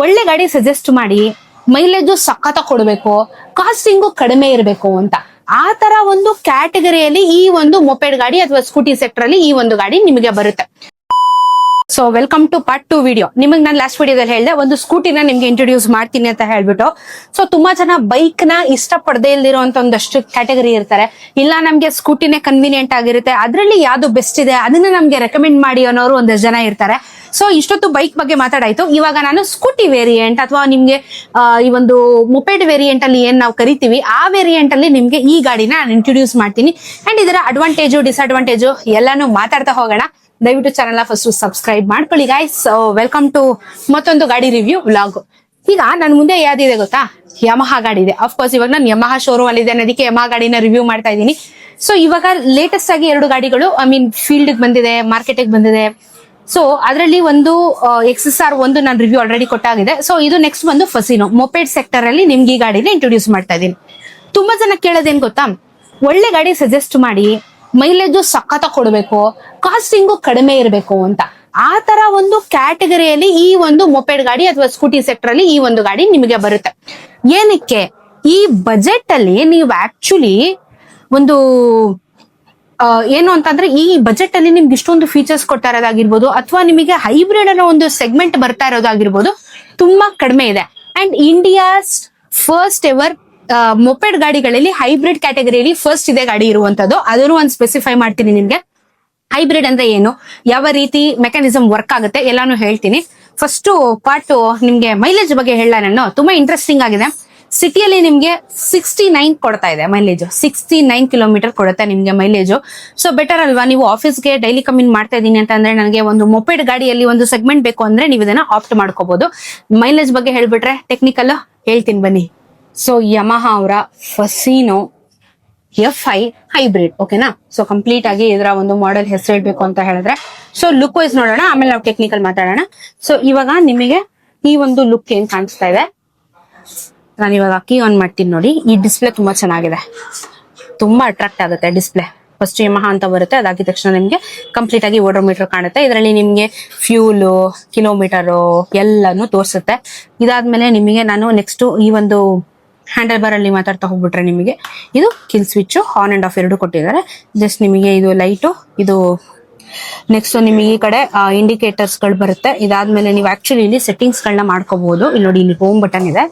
ಒಳ್ಳೆ ಗಾಡಿ ಸಜೆಸ್ಟ್ ಮಾಡಿ, ಮೈಲೇಜ್ ಸಖತ ಕೊಡಬೇಕು, ಕಾಸ್ಟಿಂಗು ಕಡಿಮೆ ಇರಬೇಕು ಅಂತ ಆ ತರ ಒಂದು ಕ್ಯಾಟಗರಿಯಲ್ಲಿ ಈ ಒಂದು ಮೊಪೆಡ್ ಗಾಡಿ ಅಥವಾ ಸ್ಕೂಟಿ ಸೆಕ್ಟರ್ ಅಲ್ಲಿ ಈ ಒಂದು ಗಾಡಿ ನಿಮಗೆ ಬರುತ್ತೆ. So welcome to part 2 video. ನಿಮಗೆ ನಾನು ಲಾಸ್ಟ್ ವಿಡಿಯೋದಲ್ಲಿ ಹೇಳಿದೆ ಒಂದು ಸ್ಕೂಟಿನ ನಿಮ್ಗೆ ಇಂಟ್ರೊಡ್ಯೂಸ್ ಮಾಡ್ತೀನಿ ಅಂತ ಹೇಳ್ಬಿಟ್ಟು. ಸೊ ತುಂಬಾ ಜನ ಬೈಕ್ ನ ಇಷ್ಟ ಪಡದೇ ಇಲ್ದಿರೋಂತ ಒಂದಷ್ಟು ಕ್ಯಾಟಗರಿ ಇರ್ತಾರೆ. ಇಲ್ಲ ನಮ್ಗೆ ಸ್ಕೂಟಿನೇ ಕನ್ವೀನಿಯಂಟ್ ಆಗಿರುತ್ತೆ, ಅದ್ರಲ್ಲಿ ಯಾವ್ದು ಬೆಸ್ಟ್ ಇದೆ ಅದನ್ನ ನಮ್ಗೆ ರೆಕಮೆಂಡ್ ಮಾಡಿ ಅನ್ನೋರು ಒಂದಷ್ಟು ಜನ ಇರ್ತಾರೆ. ಸೊ ಇಷ್ಟೊತ್ತು ಬೈಕ್ ಬಗ್ಗೆ ಮಾತಾಡಾಯ್ತು. ಇವಾಗ ನಾನು ಸ್ಕೂಟಿ ವೇರಿಯಂಟ್ ಅಥವಾ ನಿಮ್ಗೆ ಈ ಒಂದು ಮೊಪೆಡ್ ವೇರಿಯಂಟ್ ಅಲ್ಲಿ ಏನ್ ನಾವು ಕರಿತೀವಿ ಆ ವೇರಿಯಂಟ್ ಅಲ್ಲಿ ನಿಮ್ಗೆ ಈ ಗಾಡಿನ ನಾನು ಇಂಟ್ರೊಡ್ಯೂಸ್ ಮಾಡ್ತೀನಿ. ಅಂಡ್ ಇದರ ಅಡ್ವಾಂಟೇಜು ಡಿಸ್ಅಡ್ವಾಂಟೇಜು ಎಲ್ಲಾನು ಮಾತಾಡ್ತಾ ಹೋಗೋಣ. ದಯವಿಟ್ಟು ಚಾನಲ್ ಫಸ್ಟ್ ಸಬ್ಸ್ಕ್ರೈಬ್ ಮಾಡ್ಕೊಳ್ಳಿ ಗೈಸ್. ವೆಲ್ಕಮ್ ಟು ಮತ್ತೊಂದು ಗಾಡಿ ರಿವ್ಯೂ ವ್ಲಾಗ್. ಈಗ ನನ್ ಮುಂದೆ ಯಾವ್ದಿದೆ ಗೊತ್ತಾ, ಯಮಹಾ ಗಾಡಿ ಇದೆ. ಅಫ್ಕೋರ್ಸ್ ಇವಾಗ ನಾನು ಯಮಹಾ ಶೋರೂಮ್ ಅಲ್ಲಿ ಇದ್ದೇನೆ, ಅದಕ್ಕೆ ಯಮಹಾ ಗಾಡಿನ ರಿವ್ಯೂ ಮಾಡ್ತಾ ಇದ್ದೀನಿ. ಸೊ ಇವಾಗ ಲೇಟೆಸ್ಟ್ ಆಗಿ 2 ಗಾಡಿಗಳು ಫೀಲ್ಡ್ ಬಂದಿದೆ, ಮಾರ್ಕೆಟಿಗೆ ಬಂದಿದೆ. ಸೊ ಅದರಲ್ಲಿ ಒಂದು XSR ಒಂದು ನಾನು ರಿವ್ಯೂ ಆಲ್ರೆಡಿ ಕೊಟ್ಟಾಗಿದೆ. ಸೊ ಇದು ನೆಕ್ಸ್ಟ್ ಒಂದು ಫಸಿನೋ ಮೊಪೆಡ್ ಸೆಕ್ಟರ್ ಅಲ್ಲಿ ನಿಮ್ಗೆ ಈ ಗಾಡಿನ ಇಂಟ್ರೊಡ್ಯೂಸ್ ಮಾಡ್ತಾ ಇದ್ದೀನಿ. ತುಂಬಾ ಜನ ಕೇಳೋದೇನ್ ಗೊತ್ತಾ, ಒಳ್ಳೆ ಗಾಡಿ ಸಜೆಸ್ಟ್ ಮಾಡಿ, ಮೈಲೇಜ್ ಸಖತ ಕೊಡಬೇಕು, ಕಾಸ್ಟಿಂಗು ಕಡಿಮೆ ಇರಬೇಕು ಅಂತ ಆ ತರ ಒಂದು ಕ್ಯಾಟಗರಿಯಲ್ಲಿ ಈ ಒಂದು ಮೊಪೆಡ್ ಗಾಡಿ ಅಥವಾ ಸ್ಕೂಟಿ ಸೆಕ್ಟರ್ ಅಲ್ಲಿ ಈ ಒಂದು ಗಾಡಿ ನಿಮಗೆ ಬರುತ್ತೆ. ಏನಕ್ಕೆ ಈ ಬಜೆಟ್ ಅಲ್ಲಿ ನೀವು ಆಕ್ಚುಲಿ ಒಂದು ಏನು ಅಂತಂದ್ರೆ ಈ ಬಜೆಟ್ ಅಲ್ಲಿ ನಿಮ್ಗೆ ಇಷ್ಟೊಂದು ಫೀಚರ್ಸ್ ಕೊಡ್ತಾ ಇರೋದಾಗಿರ್ಬೋದು ಅಥವಾ ನಿಮಗೆ ಹೈಬ್ರಿಡ್ ಅನ್ನೋ ಒಂದು ಸೆಗ್ಮೆಂಟ್ ಬರ್ತಾ ಇರೋದಾಗಿರ್ಬೋದು ತುಂಬಾ ಕಡಿಮೆ ಇದೆ. And India's first ever moped ಗಾಡಿಗಳಲ್ಲಿ ಹೈಬ್ರಿಡ್ ಕ್ಯಾಟಗರಿಯಲ್ಲಿ ಫಸ್ಟ್ ಇದೆ ಗಾಡಿ ಇರುವಂತದ್ದು. ಅದನ್ನು ಒಂದು ಸ್ಪೆಸಿಫೈ ಮಾಡ್ತೀನಿ ನಿಮ್ಗೆ. ಹೈಬ್ರಿಡ್ ಅಂದ್ರೆ ಏನು, ಯಾವ ರೀತಿ ಮೆಕ್ಯಾನಿಸಮ್ ವರ್ಕ್ ಆಗುತ್ತೆ ಎಲ್ಲಾನು ಹೇಳ್ತೀನಿ. ಫಸ್ಟ್ ಪಾರ್ಟ್ ನಿಮ್ಗೆ ಮೈಲೇಜ್ ಬಗ್ಗೆ ಹೇಳ, ನಾನು ತುಂಬಾ ಇಂಟ್ರೆಸ್ಟಿಂಗ್ ಆಗಿದೆ. ಸಿಟಿಯಲ್ಲಿ ನಿಮ್ಗೆ 69 ಕೊಡ್ತಾ ಇದೆ ಮೈಲೇಜ್, 69 ಕಿಲೋಮೀಟರ್ ಕೊಡುತ್ತೆ ನಿಮ್ಗೆ ಮೈಲೇಜು. ಸೊ ಬೆಟರ್ ಅಲ್ವಾ, ನೀವು ಆಫೀಸ್ಗೆ ಡೈಲಿ ಕಮಿಂಗ್ ಮಾಡ್ತಾ ಇದೀನಿ ಅಂತ ಅಂದ್ರೆ ನನಗೆ ಒಂದು ಮೊಪೆಡ್ ಗಾಡಿಯಲ್ಲಿ ಒಂದು ಸೆಗ್ಮೆಂಟ್ ಬೇಕು ಅಂದ್ರೆ ನೀವು ಇದನ್ನ ಆಪ್ಟ್ ಮಾಡ್ಕೋಬಹುದು. ಮೈಲೇಜ್ ಬಗ್ಗೆ ಹೇಳ್ಬಿಟ್ರೆ ಟೆಕ್ನಿಕಲ್ ಹೇಳ್ತೀನಿ ಬನ್ನಿ. ಸೊ ಯಮಹಾ ಅವರ ಫಸಿನೋ FI ಹೈಬ್ರಿಡ್, ಓಕೆನಾ. ಸೊ ಕಂಪ್ಲೀಟ್ ಆಗಿ ಇದರ ಒಂದು ಮಾಡೆಲ್ ಹೆಸರು ಹೇಳ್ಬೇಕು ಅಂತ ಹೇಳಿದ್ರೆ, ಸೊ ಲುಕ್ ವೈಸ್ ನೋಡೋಣ, ಆಮೇಲೆ ನಾವು ಟೆಕ್ನಿಕಲ್ ಮಾತಾಡೋಣ. ಸೊ ಇವಾಗ ನಿಮಗೆ ಈ ಒಂದು ಲುಕ್ ಏನ್ ಕಾಣಿಸ್ತಾ ಇದೆ, ನಾನು ಇವಾಗ ಕೀ ಆನ್ ಮಾಡ್ತೀನಿ ನೋಡಿ. ಈ ಡಿಸ್ಪ್ಲೇ ತುಂಬಾ ಚೆನ್ನಾಗಿದೆ, ತುಂಬಾ ಅಟ್ರಾಕ್ಟ್ ಆಗುತ್ತೆ ಡಿಸ್ಪ್ಲೇ. ಫಸ್ಟ್ ಯಮಹಾ ಅಂತ ಬರುತ್ತೆ, ಅದಾಗಿದ ತಕ್ಷಣ ನಿಮ್ಗೆ ಕಂಪ್ಲೀಟ್ ಆಗಿ ಓಡೋಮೀಟರ್ ಕಾಣುತ್ತೆ. ಇದರಲ್ಲಿ ನಿಮ್ಗೆ ಫ್ಯೂಲು, ಕಿಲೋಮೀಟರ್ ಎಲ್ಲಾನು ತೋರಿಸುತ್ತೆ. ಇದಾದ್ಮೇಲೆ ನಿಮಗೆ ನಾನು ನೆಕ್ಸ್ಟ್ ಈ ಒಂದು ಹ್ಯಾಂಡಲ್ ಬಾರ್ ಅಲ್ಲಿ ಮಾತಾಡ್ತಾ ಹೋಗ್ಬಿಟ್ರೆ ನಿಮಗೆ ಇದು kill switch on and of 2 ಕೊಟ್ಟಿದ್ದಾರೆ. ಜಸ್ಟ್ ನಿಮಗೆ ಇದು ಲೈಟು, ಇದು ನೆಕ್ಸ್ಟ್ ನಿಮಗೆ ಈ ಕಡೆ ಇಂಡಿಕೇಟರ್ಸ್ ಗಳು ಬರುತ್ತೆ. ಇದಾದ್ಮೇಲೆ ನೀವು ಆಕ್ಚುಲಿ ಇಲ್ಲಿ ಸೆಟ್ಟಿಂಗ್ಸ್ ಗಳನ್ನ ಮಾಡ್ಕೋಬಹುದು. ಇಲ್ಲಿ ನೋಡಿ, ಇಲ್ಲಿ ಹೋಮ್ ಬಟನ್ ಇದೆ.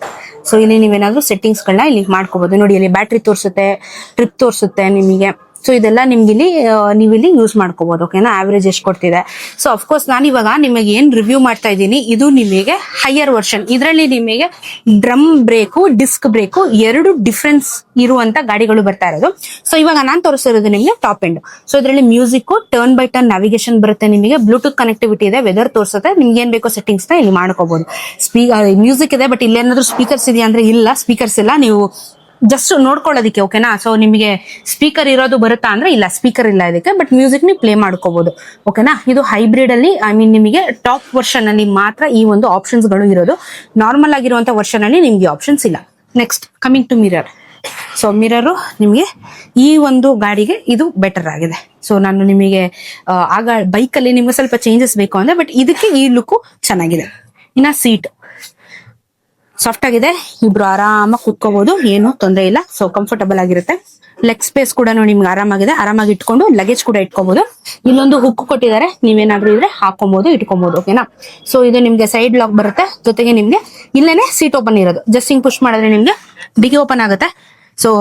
ಸೊ ಇಲ್ಲಿ ನೀವೇನಾದ್ರೂ ಸೆಟ್ಟಿಂಗ್ಸ್ ಗಳನ್ನ ಇಲ್ಲಿ ಮಾಡ್ಕೋಬಹುದು. ನೋಡಿ, ಇಲ್ಲಿ ಬ್ಯಾಟ್ರಿ ತೋರಿಸುತ್ತೆ, ಟ್ರಿಪ್ ತೋರಿಸುತ್ತೆ ನಿಮಗೆ. ಸೊ ಇದೆಲ್ಲ ನಿಮ್ಗೆ ಇಲ್ಲಿ ನೀವು ಇಲ್ಲಿ ಯೂಸ್ ಮಾಡ್ಕೋಬಹುದು, ಓಕೆನಾ. ಆವರೇಜ್ ಎಷ್ಟು ಕೊಡ್ತಿದೆ. ಸೊ ಅಫ್ಕೋರ್ಸ್ ನಾನು ಇವಾಗ ನಿಮಗೆ ಏನ್ ರಿವ್ಯೂ ಮಾಡ್ತಾ ಇದ್ದೀನಿ ಇದು ನಿಮಗೆ ಹೈಯರ್ ವರ್ಷನ್. ಇದರಲ್ಲಿ ನಿಮಗೆ drum brake, disc brake 2 difference ಇರುವಂತ ಗಾಡಿಗಳು ಬರ್ತಾ ಇರೋದು. ಸೊ ಇವಾಗ ನಾನು ತೋರಿಸಿರೋದು ನಿಮಗೆ ಟಾಪ್ ಎಂಡ್. ಸೊ ಇದರಲ್ಲಿ music, turn by turn navigation ಬರುತ್ತೆ, ನಿಮಗೆ ಬ್ಲೂಟೂತ್ ಕನೆಕ್ಟಿವಿಟಿ ಇದೆ, ವೆದರ್ ತೋರಿಸುತ್ತೆ, ನಿಮ್ಗೆ ಏನ್ ಬೇಕೋ ಸೆಟ್ಟಿಂಗ್ಸ್ ನ ಇಲ್ಲಿ ಮಾಡ್ಕೋಬಹುದು. ಮ್ಯೂಸಿಕ್ ಇದೆ, ಬಟ್ ಇಲ್ಲೇನಾದ್ರೂ ಸ್ಪೀಕರ್ಸ್ ಇದೆಯಾ ಅಂದ್ರೆ ಇಲ್ಲ, ಸ್ಪೀಕರ್ಸ್ ಇಲ್ಲ, ನೀವು ಜಸ್ಟ್ ನೋಡ್ಕೊಳ್ಳೋದಕ್ಕೆ, ಓಕೆನಾ. ಸೊ ನಿಮಗೆ ಸ್ಪೀಕರ್ ಇರೋದು ಬರುತ್ತಾ ಅಂದ್ರೆ ಇಲ್ಲ, ಸ್ಪೀಕರ್ ಇಲ್ಲ ಇದಕ್ಕೆ, ಬಟ್ ಮ್ಯೂಸಿಕ್ ನೀವು ಪ್ಲೇ ಮಾಡ್ಕೋಬಹುದು, ಓಕೆನಾ. ಇದು ಹೈಬ್ರಿಡ್ ಅಲ್ಲಿ ನಿಮಗೆ ಟಾಪ್ ವರ್ಷನ್ ಅಲ್ಲಿ ಮಾತ್ರ ಈ ಒಂದು ಆಪ್ಷನ್ಸ್ ಗಳು ಇರೋದು. ನಾರ್ಮಲ್ ಆಗಿರುವಂತ ವರ್ಷನ್ ಅಲ್ಲಿ ನಿಮ್ಗೆ ಆಪ್ಷನ್ಸ್ ಇಲ್ಲ. Next coming to mirror. So mirror ನಿಮಗೆ ಈ ಒಂದು ಗಾಡಿಗೆ ಇದು ಬೆಟರ್ ಆಗಿದೆ. ಸೊ ನಾನು ನಿಮಗೆ ಆಗ ಬೈಕ್ ಅಲ್ಲಿ ನಿಮ್ಗೆ ಸ್ವಲ್ಪ ಚೇಂಜಸ್ ಬೇಕು ಅಂದ್ರೆ, ಬಟ್ ಇದಕ್ಕೆ ಈ ಲುಕ್ ಚೆನ್ನಾಗಿದೆ. ಇನ್ನ ಸೀಟ್ ಸಾಫ್ಟ್ ಆಗಿದೆ, ಇಬ್ರು ಆರಾಮಾಗಿ ಕುತ್ಕೋಬಹುದು, ಏನು ತೊಂದರೆ ಇಲ್ಲ. ಸೊ ಕಂಫರ್ಟಬಲ್ ಆಗಿರುತ್ತೆ. ಲೆಗ್ ಸ್ಪೇಸ್ ಕೂಡ ನಿಮ್ಗೆ ಆರಾಮಾಗಿದೆ, ಆರಾಮಾಗಿ ಇಟ್ಕೊಂಡು ಲಗೇಜ್ ಕೂಡ ಇಟ್ಕೋಬಹುದು. ಇಲ್ಲೊಂದು ಹುಕ್ ಕೊಟ್ಟಿದ್ದಾರೆ, ನೀವೇನಾದ್ರೂ ಇದ್ರೆ ಹಾಕೊಬಹುದು, ಇಟ್ಕೊಬಹುದು, ಓಕೆನಾ. ಸೊ ಇದು ನಿಮ್ಗೆ ಸೈಡ್ ಲಾಕ್ ಬರುತ್ತೆ, ಜೊತೆಗೆ ನಿಮ್ಗೆ ಇಲ್ಲೇನೆ ಸೀಟ್ ಓಪನ್ ಇರೋದು. ಜಸ್ಟ್ ಹಿಂಗ್ ಪುಷ್ ಮಾಡಿದ್ರೆ ನಿಮ್ಗೆ ಡಿಕ್ಕಿ ಓಪನ್ ಆಗುತ್ತೆ. ಸೊ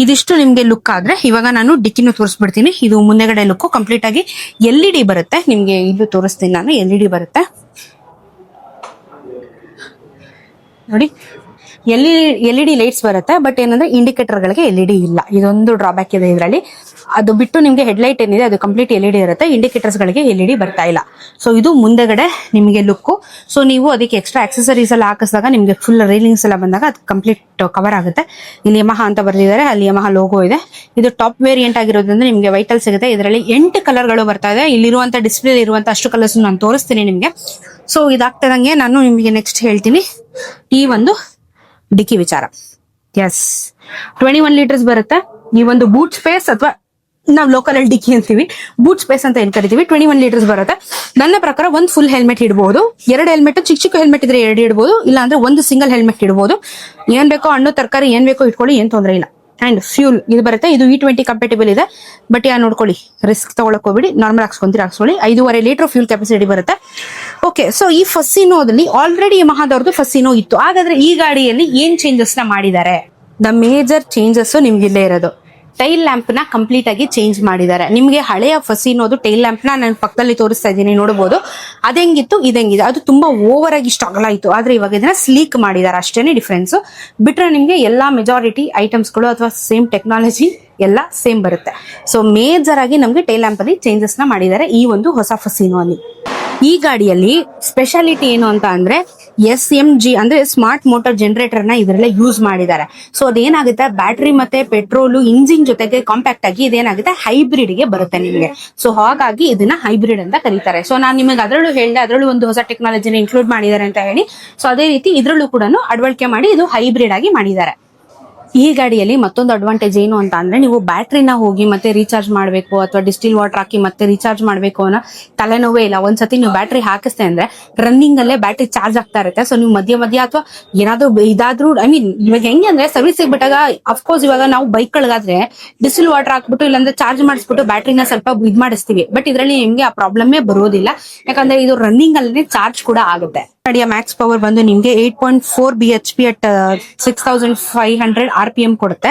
ಇದಿಷ್ಟು ನಿಮ್ಗೆ ಲುಕ್ ಆದ್ರೆ ಇವಾಗ ನಾನು ಡಿಕ್ಕಿನೂ ತೋರಿಸ್ಬಿಡ್ತೀನಿ. ಇದು ಮುಂದೆಗಡೆ ಲುಕ್ ಕಂಪ್ಲೀಟ್ ಆಗಿ LED ಬರುತ್ತೆ ನಿಮ್ಗೆ. ಇದು ತೋರಿಸ್ತೀನಿ ನಾನು, LED ಬರುತ್ತೆ ನೋಡಿ. LED ಲೈಟ್ಸ್ ಬರುತ್ತೆ, ಬಟ್ ಏನಂದ್ರೆ ಇಂಡಿಕೇಟರ್ ಗಳಿಗೆ LED ಇಲ್ಲ. ಇದೊಂದು ಡ್ರಾಬ್ಯಾಕ್ ಇದೆ ಇದರಲ್ಲಿ. ಅದು ಬಿಟ್ಟು ನಿಮ್ಗೆ ಹೆಡ್ಲೈಟ್ ಏನಿದೆ ಅದು ಕಂಪ್ಲೀಟ್ LED ಇರುತ್ತೆ, ಇಂಡಿಕೇಟರ್ಸ್ ಗಳಿಗೆ LED ಬರ್ತಾ ಇಲ್ಲ. ಸೊ ಇದು ಮುಂದೆಗಡೆ ನಿಮಗೆ ಲುಕ್. ಸೊ ನೀವು ಅದಕ್ಕೆ ಎಕ್ಸ್ಟ್ರಾ ಆಕ್ಸೆಸರೀಸ್ ಎಲ್ಲ ಹಾಕಿಸಿದಾಗ ನಿಮ್ಗೆ ಫುಲ್ ರೈಲಿಂಗ್ಸ್ ಎಲ್ಲ ಬಂದಾಗ ಅದು ಕಂಪ್ಲೀಟ್ ಕವರ್ ಆಗುತ್ತೆ. ಇಲ್ಲಿ ಯಮಹಾ ಅಂತ ಬರ್ದಿದ್ದಾರೆ, ಅಲ್ಲಿ ಯಮಹಾ ಲೋಗೋ ಇದೆ. ಇದು ಟಾಪ್ ವೇರಿಯಂಟ್ ಆಗಿರೋದ್ರಿಂದ ನಿಮ್ಗೆ ವೈಟ್ ಅಲ್ಲಿ ಸಿಗುತ್ತೆ. ಇದರಲ್ಲಿ 8 ಕಲರ್ಗಳು ಬರ್ತಾ ಇದೆ. ಇಲ್ಲಿರುವಂತ ಡಿಸ್ಪ್ಲೇ ಇರುವಂತ ಅಷ್ಟು ಕಲರ್ಸ್ ನಾನು ತೋರಿಸ್ತೀನಿ ನಿಮ್ಗೆ. ಸೊ ಇದಾಗ್ತದಂಗೆ ನಾನು ನಿಮಗೆ ನೆಕ್ಸ್ಟ್ ಹೇಳ್ತೀನಿ ಈ ಒಂದು ಡಿಕ್ಕಿ ವಿಚಾರ. ಎಸ್ 21 ಲೀಟರ್ಸ್ ಬರುತ್ತೆ. ಈ ಒಂದು ಬೂಟ್ ಸ್ಪೇಸ್ ಅಥವಾ ನಾವು ಲೋಕಲ್ ಅಲ್ಲಿ ಡಿಕ್ಕಿ ಅಂತೀವಿ, ಬೂಟ್ ಸ್ಪೇಸ್ ಅಂತ ಏನ್ ಕರಿತೀವಿ. 21 ಲೀಟರ್ಸ್ ಬರುತ್ತೆ. ನನ್ನ ಪ್ರಕಾರ ಒಂದು ಫುಲ್ ಹೆಲ್ಮೆಟ್ ಇಡಬಹುದು, 2 ಹೆಲ್ಮೆಟ್, ಚಿಕ್ಕ ಚಿಕ್ಕ ಹೆಲ್ಮೆಟ್ ಇದ್ರೆ 2 ಇಡಬಹುದು, ಇಲ್ಲ ಅಂದ್ರೆ ಒಂದು ಸಿಂಗಲ್ ಹೆಲ್ಮೆಟ್ ಇಡಬಹುದು. ಏನ್ ಬೇಕೋ ಹಣ್ಣು ತರಕಾರಿ ಏನ್ ಬೇಕೋ ಇಟ್ಕೊಳ್ಳಿ, ಏನ್ ತೊಂದ್ರೆ ಇಲ್ಲ. ಅಂಡ್ ಫ್ಯೂಲ್ ಇದು ಬರುತ್ತೆ, ಇದು E20 ಕಂಪೇಟಬಲ್ ಇದೆ. ಬಟ್ ಯಾ ನೋಡ್ಕೊಳ್ಳಿ, ರಿಸ್ಕ್ ತಗೊಳಕ್ ಹೋಗ್ಬಿಡಿ, ನಾರ್ಮಲ್ ಹಾಕ್ಸ್ಕೊಳ್ಳಿ. 5.5 ಲೀಟರ್ ಫ್ಯೂಲ್ ಕೆಪಾಸಿಟಿ ಬರುತ್ತೆ. ಓಕೆ, ಸೊ ಈ ಫಸಿನೋದಲ್ಲಿ ಆಲ್ರೆಡಿ ಯಮಹಾದವ್ರದ್ದು ಫಸಿನೋ ಇತ್ತು. ಹಾಗಾದ್ರೆ ಈ ಗಾಡಿಯಲ್ಲಿ ಏನ್ ಚೇಂಜಸ್ ನ ಮಾಡಿದ್ದಾರೆ? ದ ಮೇಜರ್ ಚೇಂಜಸ್ ನಿಮ್ಗೆ ಇಲ್ಲೇ ಇರೋದು, ಟೈಲ್ ಲ್ಯಾಂಪ್ ನ ಕಂಪ್ಲೀಟ್ ಆಗಿ ಚೇಂಜ್ ಮಾಡಿದ್ದಾರೆ. ನಿಮ್ಗೆ ಹಳೆಯ ಫಸಿನೋದು ಟೈಲ್ ಲ್ಯಾಂಪ್ ನ ನಾನು ಪಕ್ಕದಲ್ಲಿ ತೋರಿಸ್ತಾ ಇದ್ದೀನಿ, ನೋಡಬಹುದು. ಅದೆಂಗಿತ್ತು ಇದೆಂಗಿದೆ, ಅದು ತುಂಬಾ ಓವರ್ ಆಗಿ ಇಷ್ಟ ಅಗಲ ಇತ್ತು. ಆದ್ರೆ ಇವಾಗ ಇದನ್ನ ಸ್ಲೀಕ್ ಮಾಡಿದ್ದಾರೆ, ಅಷ್ಟೇನೆ ಡಿಫ್ರೆನ್ಸ್. ಬಿಟ್ರೆ ನಿಮ್ಗೆ ಎಲ್ಲಾ ಮೆಜಾರಿಟಿ ಐಟಮ್ಸ್ ಗಳು ಅಥವಾ ಸೇಮ್ ಟೆಕ್ನಾಲಜಿ ಎಲ್ಲ ಸೇಮ್ ಬರುತ್ತೆ. ಸೊ ಮೇಜರ್ ಆಗಿ ನಮ್ಗೆ ಟೈಲ್ ಲ್ಯಾಂಪ್ ಅಲ್ಲಿ ಚೇಂಜಸ್ ನ ಮಾಡಿದ್ದಾರೆ ಈ ಒಂದು ಹೊಸ ಫಸಿನೋ ಅಲ್ಲಿ. ಈ ಗಾಡಿಯಲ್ಲಿ ಸ್ಪೆಷಾಲಿಟಿ ಏನು ಅಂತ ಅಂದ್ರೆ SMG ಅಂದ್ರೆ ಸ್ಮಾರ್ಟ್ ಮೋಟಾರ್ ಜನರೇಟರ್ ನ ಇದರಲ್ಲೇ ಯೂಸ್ ಮಾಡಿದ್ದಾರೆ. ಸೊ ಅದೇನಾಗುತ್ತೆ, ಬ್ಯಾಟ್ರಿ ಮತ್ತೆ ಪೆಟ್ರೋಲ್ ಇಂಜಿನ್ ಜೊತೆಗೆ ಕಾಂಪ್ಯಾಕ್ಟ್ ಆಗಿ ಇದೇನಾಗುತ್ತೆ ಹೈಬ್ರಿಡ್ ಗೆ ಬರುತ್ತೆ ನಿಮ್ಗೆ. ಸೊ ಹಾಗಾಗಿ ಇದನ್ನ ಹೈಬ್ರಿಡ್ ಅಂತ ಕರೀತಾರೆ. ಸೊ ನಾನು ನಿಮಗೆ ಅದರಲ್ಲೂ ಹೇಳಿದೆ, ಅದರಲ್ಲೂ ಒಂದು ಹೊಸ ಟೆಕ್ನಾಲಜಿನ ಇನ್ಕ್ಲೂಡ್ ಮಾಡಿದ್ದಾರೆ ಅಂತ ಹೇಳಿ. ಸೊ ಅದೇ ರೀತಿ ಇದ್ರಲ್ಲೂ ಕೂಡ ಅಳವಡಿಕೆ ಮಾಡಿ ಇದು ಹೈಬ್ರಿಡ್ ಆಗಿ ಮಾಡಿದ್ದಾರೆ. ಈ ಗಾಡಿಯಲ್ಲಿ ಮತ್ತೊಂದು ಅಡ್ವಾಂಟೇಜ್ ಏನು ಅಂತ ಅಂದ್ರೆ, ನೀವು ಬ್ಯಾಟ್ರಿನ ಹೋಗಿ ಮತ್ತೆ ರೀಚಾರ್ಜ್ ಮಾಡಬೇಕು ಅಥವಾ ಡಿಸ್ಟಿಲ್ ವಾಟರ್ ಹಾಕಿ ಮತ್ತೆ ರೀಚಾರ್ಜ್ ಮಾಡಬೇಕು ಅನ್ನೋ ತಲೆನೋವೇ ಇಲ್ಲ. ಒಂದ್ಸತಿ ನೀವು ಬ್ಯಾಟ್ರಿ ಹಾಕಿಸ್ತೆ ಅಂದ್ರೆ ರನ್ನಿಂಗ್ ಅಲ್ಲೇ ಬ್ಯಾಟ್ರಿ ಚಾರ್ಜ್ ಆಗ್ತಾ ಇರುತ್ತೆ. ಸೊ ನೀವು ಮಧ್ಯ ಅಥವಾ ಏನಾದ್ರು ಇದಾದ್ರೂ, ಐ ಮೀನ್ ಇವಾಗ ಹೆಂಗೆ ಅಂದ್ರೆ ಸರ್ವಿಸ್ ಬಿಟ್ಟಾಗ ಅಫ್ಕೋರ್ಸ್ ಇವಾಗ ನಾವು ಬೈಕ್ ಗಳಿಗಾದ್ರೆ ಡಿಸ್ಟಿಲ್ ವಾಟರ್ ಹಾಕ್ಬಿಟ್ಟು ಇಲ್ಲಾಂದ್ರೆ ಚಾರ್ಜ್ ಮಾಡಿಸ್ಬಿಟ್ಟು ಬ್ಯಾಟ್ರಿನ ಸ್ವಲ್ಪ ಇದ್ ಮಾಡಿಸ್ತೀವಿ. ಬಟ್ ಇದರಲ್ಲಿ ನಿಮ್ಗೆ ಆ ಪ್ರಾಬ್ಲಮೇ ಬರೋದಿಲ್ಲ, ಯಾಕಂದ್ರೆ ಇದು ರನ್ನಿಂಗ್ ಅಲ್ಲೇ ಚಾರ್ಜ್ ಕೂಡ ಆಗುತ್ತೆ. ಗಾಡಿಯ ಮ್ಯಾಕ್ಸ್ ಪವರ್ ಬಂದು ನಿಮ್ಗೆ 8.4 BHP ಅಟ್ 6500 RPM ಕೊಡುತ್ತೆ.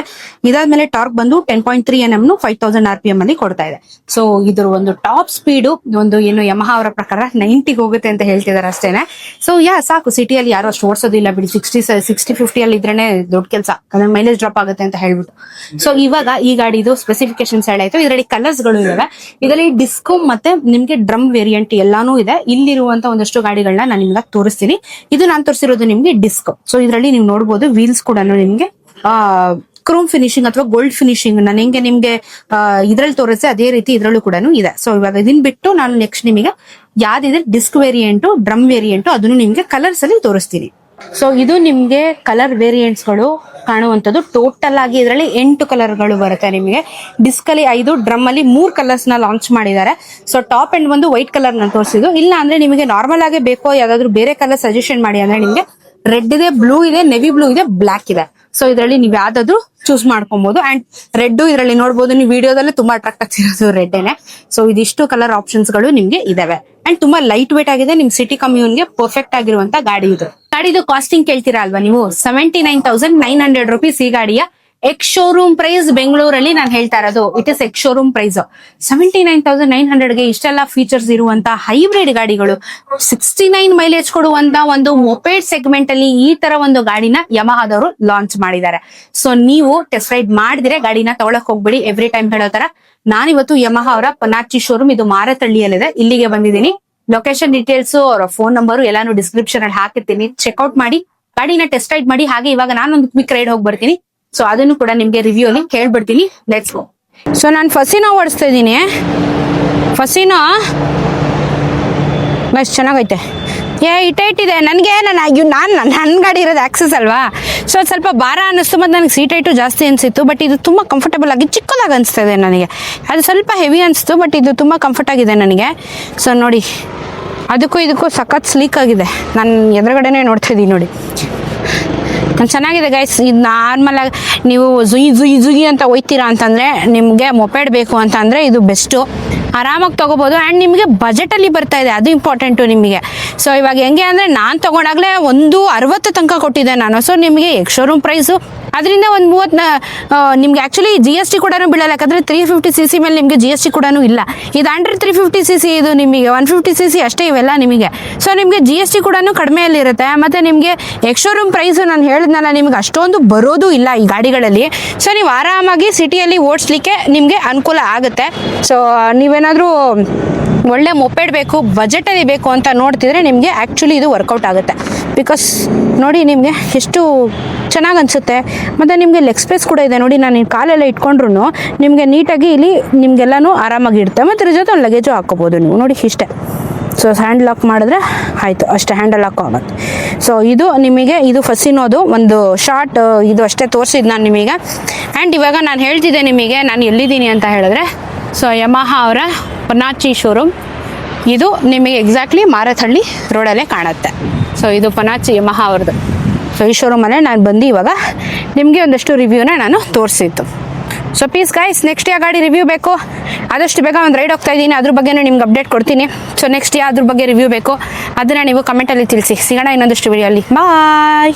ಇದಾದ್ಮೇಲೆ ಟಾರ್ಕ್ ಬಂದು 10.3 Nm 5000 RPM ಅಲ್ಲಿ ಕೊಡ್ತಾ ಇದೆ. ಸೊ ಇದ್ರ ಒಂದು ಟಾಪ್ ಸ್ಪೀಡ್ ಒಂದು ಏನು ಯಮಹಾ ಅವರ ಪ್ರಕಾರ 90 ಹೋಗುತ್ತೆ ಅಂತ ಹೇಳ್ತಿದಾರೆ ಅಷ್ಟೇನೆ. ಸೊ ಸಾಕು, ಸಿಟಿಯಲ್ಲಿ ಯಾರು ಅಷ್ಟು ಓಡಿಸೋದಿಲ್ಲ ಬಿಡಿ, 60-50 ಅಲ್ಲಿ ಇದ್ರೇನೆ ದೊಡ್ಡ ಕೆಲಸ, ಅದ್ರ ಮೈಲೇಜ್ ಡ್ರಾಪ್ ಆಗುತ್ತೆ ಅಂತ ಹೇಳ್ಬಿಟ್ಟು. ಸೊ ಇವಾಗ ಈ ಗಾಡಿದು ಸ್ಪೆಸಿಫಿಕೇಶನ್ಸ್ ಹೇಳಾಯ್ತು. ಇದರಲ್ಲಿ ಕಲರ್ಸ್ ಗಳು ಇದಾವೆ. ಇದರಲ್ಲಿ ಡಿಸ್ಕೋ ಮತ್ತೆ ನಿಮ್ಗೆ ಡ್ರಮ್ ವೇರಿಯಂಟ್ ಎಲ್ಲಾನು ಇದೆ. ಇಲ್ಲಿರುವಂತ ಒಂದಷ್ಟು ಗಾಡಿಗಳನ್ನ ನಾನು ನಿಮ್ಗೆ ತೋರಿಸ್ತೀನಿ. ಇದು ನಾನು ತೋರಿಸಿರೋದು ನಿಮ್ಗೆ ಡಿಸ್ಕೋ. ಸೊ ಇದರಲ್ಲಿ ನೀವು ನೋಡಬಹುದು ವೀಲ್ಸ್ ಕೂಡ ನಿಮ್ಗೆ ಕ್ರೋಮ್ ಫಿನಿಶಿಂಗ್ ಅಥವಾ ಗೋಲ್ಡ್ ಫಿನಿಶಿಂಗ್ ನಾನು ಹೆಂಗೆ ನಿಮ್ಗೆ ಇದ್ರಲ್ಲಿ ತೋರಿಸ್ತೆ ಅದೇ ರೀತಿ ಇದ್ರಲ್ಲೂ ಕೂಡ ಇದೆ. ಸೊ ಇವಾಗ ಇದನ್ ಬಿಟ್ಟು ನಾನು ನೆಕ್ಸ್ಟ್ ನಿಮಗೆ ಯಾವ್ದಿದೆ ಡಿಸ್ಕ್ ವೇರಿಯಂಟು, ಡ್ರಮ್ ವೇರಿಯಂಟು, ಅದನ್ನು ನಿಮ್ಗೆ ಕಲರ್ಸ್ ಅಲ್ಲಿ ತೋರಿಸ್ತೀನಿ. ಸೊ ಇದು ನಿಮ್ಗೆ ಕಲರ್ ವೇರಿಯಂಟ್ಸ್ ಗಳು ಕಾಣುವಂತದ್ದು. ಟೋಟಲ್ ಆಗಿ ಇದರಲ್ಲಿ 8 ಕಲರ್ ಗಳು ಬರುತ್ತೆ ನಿಮಗೆ. ಡಿಸ್ಕ್ ಅಲ್ಲಿ 5, ಡ್ರಮ್ ಅಲ್ಲಿ 3 ಕಲರ್ಸ್ ನ ಲಾಂಚ್ ಮಾಡಿದ್ದಾರೆ. ಸೊ ಟಾಪ್ ಎಂಡ್ ಒಂದು ವೈಟ್ ಕಲರ್ ನ ತೋರಿಸಿದ್ದು. ಇಲ್ಲ ಅಂದ್ರೆ ನಿಮಗೆ ನಾರ್ಮಲ್ ಆಗಿ ಬೇಕೋ ಯಾವ್ದಾದ್ರು ಬೇರೆ ಕಲರ್ ಸಜೆಷನ್ ಮಾಡಿ ಅಂದ್ರೆ ನಿಮ್ಗೆ ರೆಡ್ ಇದೆ, ಬ್ಲೂ ಇದೆ, ನೆವಿ ಬ್ಲೂ ಇದೆ, ಬ್ಲಾಕ್ ಇದೆ. ಸೊ ಇದರಲ್ಲಿ ನೀವು ಯಾವ್ದಾದ್ರು ಚೂಸ್ ಮಾಡ್ಕೊಬಹುದು. ಅಂಡ್ ರೆಡ್ ಇದರಲ್ಲಿ ನೋಡಬಹುದು, ನೀವು ವಿಡಿಯೋದಲ್ಲಿ ತುಂಬಾ ಅಟ್ರಾಕ್ಟ್ ಆಗ್ತಿರೋದು ರೆಡ್ಡೇನೆ. ಸೊ ಇದಿಷ್ಟು ಕಲರ್ ಆಪ್ಷನ್ಸ್ ಗಳು ನಿಮ್ಗೆ ಇದಾವೆ. ಅಂಡ್ ತುಂಬಾ ಲೈಟ್ ವೇಟ್ ಆಗಿದೆ, ನಿಮ್ ಸಿಟಿ ಕಮ್ಯೂನ್ಗೆ ಪರ್ಫೆಕ್ಟ್ ಆಗಿರುವಂತ ಗಾಡಿ ಇದು. ಗಾಡಿದು ಕಾಸ್ಟಿಂಗ್ ಕೇಳ್ತೀರಾ ಅಲ್ವಾ ನೀವು, 79,900 rupees ಈ ಗಾಡಿಯ ಎಕ್ಸ್ ಶೋರೂಮ್ ಪ್ರೈಸ್ ಬೆಂಗಳೂರಲ್ಲಿ ನಾನು ಹೇಳ್ತಾ ಇರೋದು. It is ex showroom price 79,900 ಗೆ ಇಷ್ಟೆಲ್ಲ ಫೀಚರ್ಸ್ ಇರುವಂತ ಹೈಬ್ರಿಡ್ ಗಾಡಿಗಳು, 69 ಮೈಲೇಜ್ ಕೊಡುವಂತ ಒಂದು ಮೊಪೇಡ್ ಸೆಗ್ಮೆಂಟ್ ಅಲ್ಲಿ ಈ ತರ ಒಂದು ಗಾಡಿನ ಯಮಹಾದವರು ಲಾಂಚ್ ಮಾಡಿದ್ದಾರೆ. ಸೊ ನೀವು ಟೆಸ್ಟ್ ರೈಡ್ ಮಾಡಿದ್ರೆ ಗಾಡಿನ ತಗೊಳಕ್ ಹೋಗ್ಬಿಡಿ. ಎವ್ರಿ ಟೈಮ್ ಹೇಳೋ ತರ ನಾನಿವತ್ತು ಯಮಹಾ ಅವರ ಪನಾಚಿ ಶೋರೂಮ್, ಇದು ಮಾರತಳ್ಳಿಯಲ್ಲಿದೆ, ಇಲ್ಲಿಗೆ ಬಂದಿದ್ದೀನಿ. ಲೊಕೇಶನ್ ಡೀಟೇಲ್ಸ್, ಅವರ ಫೋನ್ ನಂಬರ್ ಎಲ್ಲಾನು ಡಿಸ್ಕ್ರಿಪ್ಷನ್ ಅಲ್ಲಿ ಹಾಕಿರ್ತೀನಿ. ಚೆಕ್ಔಟ್ ಮಾಡಿ, ಗಾಡಿನ ಟೆಸ್ಟ್ ರೈಡ್ ಮಾಡಿ. ಹಾಗೆ ಇವಾಗ ನಾನೊಂದು ಕ್ವಿಕ್ ರೈಡ್ ಹೋಗಿ ಬರ್ತೀನಿ. ಸೊ ಅದನ್ನು ಕೂಡ ನಿಮ್ಗೆ ರಿವ್ಯೂ ಅಲ್ಲಿ ಹೇಳ್ಬಿಡ್ತೀನಿ. Let's go. ಸೊ ನಾನು ಫಸಿನೋ ಓಡಿಸ್ತಾ ಇದ್ದೀನಿ. ಫಸಿನೋ ಎಷ್ಟು ಚೆನ್ನಾಗೈತೆ, ಇಟ್ಟಿದೆ ನನಗೆ. ನನ್ನ ಗಾಡಿ ಇರೋದು ಆಕ್ಸಸ್ ಅಲ್ವಾ, ಸೊ ಸ್ವಲ್ಪ ಭಾರ ಅನ್ನಿಸ್ತು. ಮತ್ತು ನನಗೆ ಸೀಟ್ ಹೈಟು ಜಾಸ್ತಿ ಅನಿಸಿತ್ತು. ಬಟ್ ಇದು ತುಂಬ ಕಂಫರ್ಟಬಲ್ ಆಗಿ ಚಿಕ್ಕದಾಗಿ ಅನಿಸ್ತಾ ಇದೆ ನನಗೆ. ಅದು ಸ್ವಲ್ಪ ಹೆವಿ ಅನಿಸ್ತು, ಬಟ್ ಇದು ತುಂಬ ಕಂಫರ್ಟ್ ಆಗಿದೆ ನನಗೆ. ಸೊ ನೋಡಿ, ಅದಕ್ಕೂ ಇದಕ್ಕೂ ಸಖತ್ ಸ್ಲೀಕ್ ಆಗಿದೆ. ನಾನು ಎದುರುಗಡೆನೇ ನೋಡ್ತಾ ಇದ್ದೀನಿ ನೋಡಿ, ಚೆನ್ನಾಗಿದೆ ಗೈಸ್. ಇದು ನಾರ್ಮಲ್ ಆಗಿ ನೀವು ಜುಯಿ ಅಂತ ಒಯ್ತೀರಾ ಅಂತಂದರೆ, ನಿಮಗೆ ಮೊಪೆಡ್ ಬೇಕು ಅಂತಂದರೆ ಇದು ಬೆಸ್ಟು. ಆರಾಮಾಗಿ ತೊಗೋಬೋದು. ಆ್ಯಂಡ್ ನಿಮಗೆ ಬಜೆಟಲ್ಲಿ ಬರ್ತಾ ಇದೆ, ಅದು ಇಂಪಾರ್ಟೆಂಟು ನಿಮಗೆ. ಸೊ ಇವಾಗ ಹೆಂಗೆ ಅಂದರೆ, ನಾನು ತೊಗೊಂಡಾಗಲೇ 160 ತನಕ ಕೊಟ್ಟಿದ್ದೆ ನಾನು. ಸೊ ನಿಮಗೆ ಎಕ್ಸ್ ಶೋರೂಮ್ ಪ್ರೈಸು ಅದರಿಂದ ಒಂದು 30 ನಿಮ್ಗೆ ಆ್ಯಕ್ಚುಲಿ GST ಕೂಡ ಬೀಳಲ್ಲ. ಯಾಕಂದರೆ 350cc ಮೇಲೆ ನಿಮಗೆ GST ಕೂಡ ಇಲ್ಲ. ಇದು ಅಂಡರ್ 350cc, ಇದು ನಿಮಗೆ 150cc ಅಷ್ಟೇ ಇವೆಲ್ಲ ನಿಮಗೆ. ಸೊ ನಿಮಗೆ GST ಕೂಡ ಕಡಿಮೆಯಲ್ಲಿರುತ್ತೆ. ಮತ್ತು ನಿಮಗೆ ಎಕ್ಸ್ ಶೋರೂಮ್ ಪ್ರೈಸು ನಾನು ಹೇಳಿದ್ನಲ್ಲ, ನಿಮಗೆ ಅಷ್ಟೊಂದು ಬರೋದು ಇಲ್ಲ ಈ ಗಾಡಿಗಳಲ್ಲಿ. ಸೊ ನೀವು ಆರಾಮಾಗಿ ಸಿಟಿಯಲ್ಲಿ ಓಡಿಸ್ಲಿಕ್ಕೆ ನಿಮಗೆ ಅನುಕೂಲ ಆಗುತ್ತೆ. ಸೊ ನೀವೇನಾದರೂ ಒಳ್ಳೆ ಮೊಪೆಡ್ ಬೇಕು, ಬಜೆಟಲ್ಲಿ ಬೇಕು ಅಂತ ನೋಡ್ತಿದ್ರೆ ನಿಮಗೆ ಆ್ಯಕ್ಚುಲಿ ಇದು ವರ್ಕೌಟ್ ಆಗುತ್ತೆ. ಬಿಕಾಸ್ ನೋಡಿ ನಿಮಗೆ ಎಷ್ಟು ಚೆನ್ನಾಗಿ ಅನಿಸುತ್ತೆ. ಮತ್ತು ನಿಮಗೆ ಲೆಗ್ ಸ್ಪೇಸ್ ಕೂಡ ಇದೆ ನೋಡಿ. ನಾನು ಕಾಲೆಲ್ಲ ಇಟ್ಕೊಂಡ್ರು ನಿಮಗೆ ನೀಟಾಗಿ ಇಲ್ಲಿ ನಿಮಗೆಲ್ಲನೂ ಆರಾಮಾಗಿ ಇರುತ್ತೆ. ಮತ್ತು ಇದ್ರ ಜೊತೆ ಒಂದು ಲಗೇಜು ಹಾಕ್ಕೋಬೋದು ನೀವು ನೋಡಿ, ಇಷ್ಟೇ. ಸೊ ಹ್ಯಾಂಡ್ ಲಾಕ್ ಮಾಡಿದ್ರೆ ಆಯಿತು, ಅಷ್ಟೇ ಹ್ಯಾಂಡಲ್ ಲಾಕ್ ಆಗುತ್ತೆ. ಸೊ ಇದು ನಿಮಗೆ ಇದು ಫಸಿನೋದು ಒಂದು ಶಾರ್ಟ್ ಇದು ಅಷ್ಟೇ ತೋರಿಸಿದ್ದು ನಾನು ನಿಮಗೆ. ಆ್ಯಂಡ್ ಇವಾಗ ನಾನು ಹೇಳ್ತಿದ್ದೆ ನಿಮಗೆ ನಾನು ಎಲ್ಲಿದ್ದೀನಿ ಅಂತ ಹೇಳಿದ್ರೆ, ಸೊ ಯಮಹಾ ಅವರ ಪನಾಚಿ ಶೋರೂಮ್ ಇದು ನಿಮಗೆ ಎಕ್ಸಾಕ್ಟ್ಲಿ ಮಾರತಹಳ್ಳಿ ರೋಡಲ್ಲೇ ಕಾಣುತ್ತೆ. ಸೊ ಇದು ಪನಾಚಿ ಯಮಹಾ ಅವ್ರದ್ದು. ಸೊ ಈ ಶೋರೂಮಲ್ಲೇ ನಾನು ಬಂದು ಇವಾಗ ನಿಮಗೆ ಒಂದಷ್ಟು ರಿವ್ಯೂನ ನಾನು ತೋರಿಸಿದ್ದು. ಸೊ ಪ್ಲೀಸ್ ಗೈಸ್, ನೆಕ್ಸ್ಟ್ ಯಾವ ಗಾಡಿ ರಿವ್ಯೂ ಬೇಕು ಆದಷ್ಟು ಬೇಗ ಒಂದು ರೈಡ್ ಹೋಗ್ತಾ ಇದ್ದೀನಿ, ಅದ್ರ ಬಗ್ಗೆ ನಿಮ್ಗೆ ಅಪ್ಡೇಟ್ ಕೊಡ್ತೀನಿ. ಸೊ ನೆಕ್ಸ್ಟ್ ಯಾವ್ದ್ರ ಬಗ್ಗೆ ರಿವ್ಯೂ ಬೇಕು ಅದನ್ನು ನೀವು ಕಮೆಂಟಲ್ಲಿ ತಿಳಿಸಿ. ಸಿಗೋಣ ಇನ್ನೊಂದಷ್ಟು ವಿಡಿಯೋಲ್ಲಿ. ಬಾಯ್.